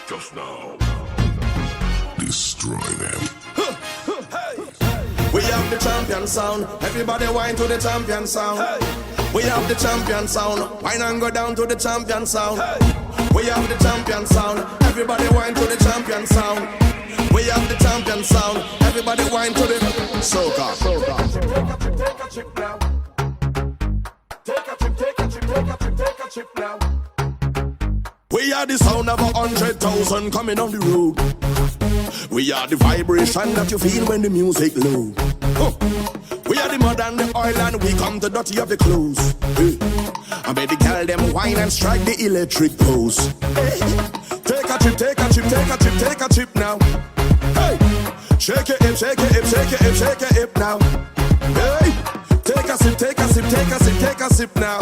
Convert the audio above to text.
Just now. Destroy them. We have the champion sound. Everybody whine to the champion sound. We have the champion sound. Whine and go down to the champion sound. We have the champion sound. Everybody whine to the champion sound. We have the champion sound. Everybody whine to the soca. Take a chip now. Take a chip, take a chip, take a chip, take a chip now. We are the sound of 100,000 coming on the road. We are the vibration that you feel when the music low. We are the mud and the oil and we come to dirty of the clothes. I bet the girl them whine and strike the electric pose. Take a chip, take a chip, take a chip, take a chip now. Hey, shake it, hip, shake it, hip, shake it, hip, shake it, hip now. Hey, take a sip, take a sip, take a sip, take a sip now.